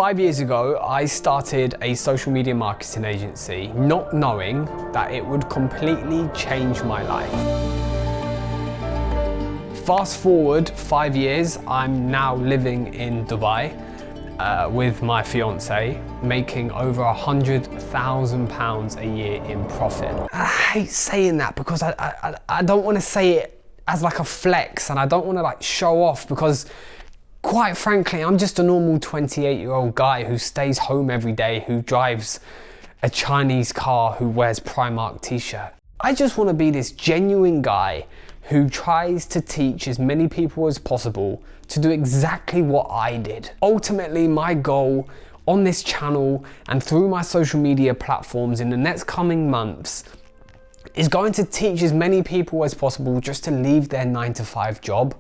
5 years ago, I started a social media marketing agency, not knowing that it would completely change my life. Fast forward 5 years, I'm now living in Dubai with my fiance, making over £100,000 a year in profit. I hate saying that because I don't want to say it as like a flex, and I don't want to like show off, because quite frankly, I'm just a normal 28-year-old guy who stays home every day, who drives a Chinese car, who wears Primark t-shirt. I just want to be this genuine guy who tries to teach as many people as possible to do exactly what I did. Ultimately, my goal on this channel and through my social media platforms in the next coming months is going to teach as many people as possible just to leave their 9-to-5 job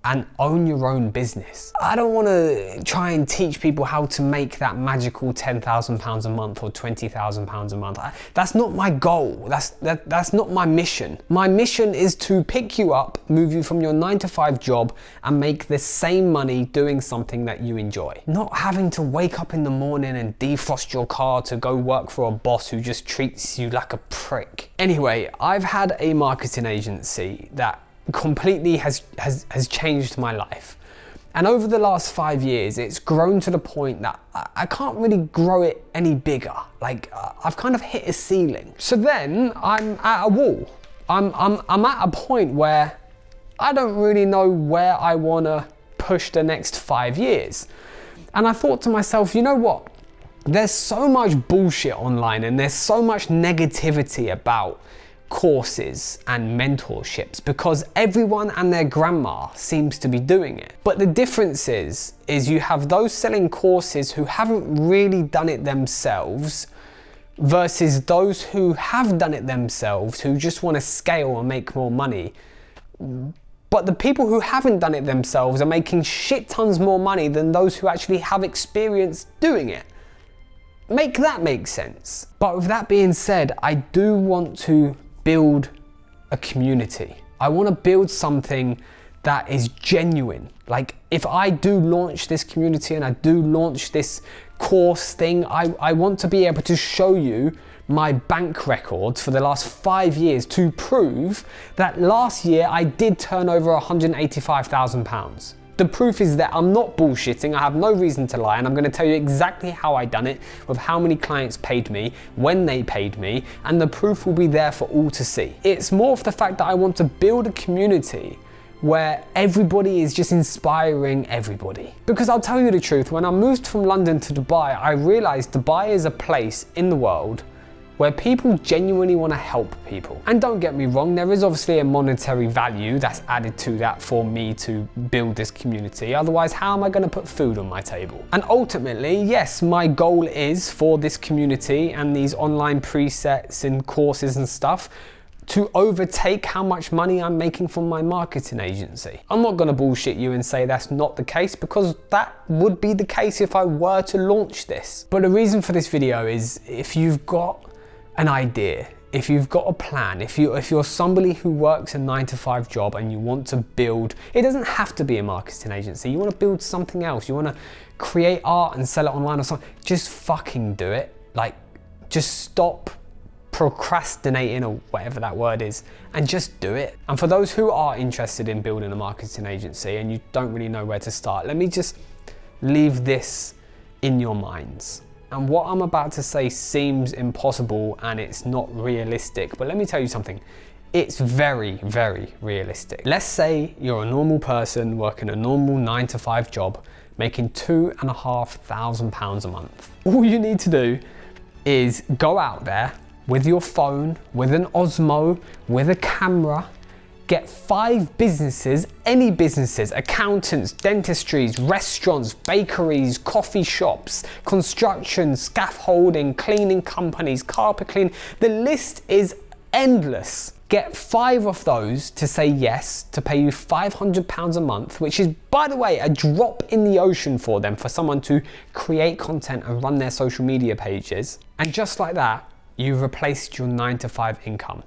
and own your own business. I don't want to try and teach people how to make that magical £10,000 a month or £20,000 a month. That's not my goal. That's not my mission. My mission is to pick you up, move you from your 9-to-5 job and make the same money doing something that you enjoy. Not having to wake up in the morning and defrost your car to go work for a boss who just treats you like a prick. Anyway, I've had a marketing agency that completely has changed my life, and over the last 5 years it's grown to the point that I can't really grow it any bigger. Like I've kind of hit a ceiling. So then I'm at a wall. I'm at a point where I don't really know where I want to push the next 5 years, and I thought to myself, you know what, there's so much bullshit online and there's so much negativity about courses and mentorships because everyone and their grandma seems to be doing it. But the difference is you have those selling courses who haven't really done it themselves versus those who have done it themselves, who just want to scale and make more money. But the people who haven't done it themselves are making shit tons more money than those who actually have experience doing it. Make that make sense. But with that being said, I do want to build a community. I want to build something that is genuine. Like if I do launch this community and I do launch this course thing, I want to be able to show you my bank records for the last 5 years to prove that last year I did turn over £185,000. The proof is that I'm not bullshitting, I have no reason to lie, and I'm going to tell you exactly how I done it, with how many clients paid me, when they paid me, and the proof will be there for all to see. It's more of the fact that I want to build a community where everybody is just inspiring everybody. Because I'll tell you the truth, when I moved from London to Dubai, I realized Dubai is a place in the world where people genuinely want to help people. And don't get me wrong, there is obviously a monetary value that's added to that for me to build this community. Otherwise, how am I going to put food on my table? And ultimately, yes, my goal is for this community and these online presets and courses and stuff to overtake how much money I'm making from my marketing agency. I'm not going to bullshit you and say that's not the case, because that would be the case if I were to launch this. But the reason for this video is, if you've got an idea, if you've got a plan, if you're somebody who works a 9-to-5 job and you want to build, it doesn't have to be a marketing agency, you want to build something else, you want to create art and sell it online or something, just fucking do it. Like, just stop procrastinating, or whatever that word is, and just do it. And for those who are interested in building a marketing agency and you don't really know where to start, let me just leave this in your minds. And what I'm about to say seems impossible and it's not realistic, but let me tell you something. It's very, very realistic. Let's say you're a normal person working a normal 9-to-5 job, making £2,500 a month. All you need to do is go out there with your phone, with an Osmo, with a camera, get 5 businesses, any businesses, accountants, dentistries, restaurants, bakeries, coffee shops, construction, scaffolding, cleaning companies, carpet cleaning. The list is endless. Get 5 of those to say yes, to pay you £500 a month, which is, by the way, a drop in the ocean for them, for someone to create content and run their social media pages. And just like that, you've replaced your 9-to-5 income.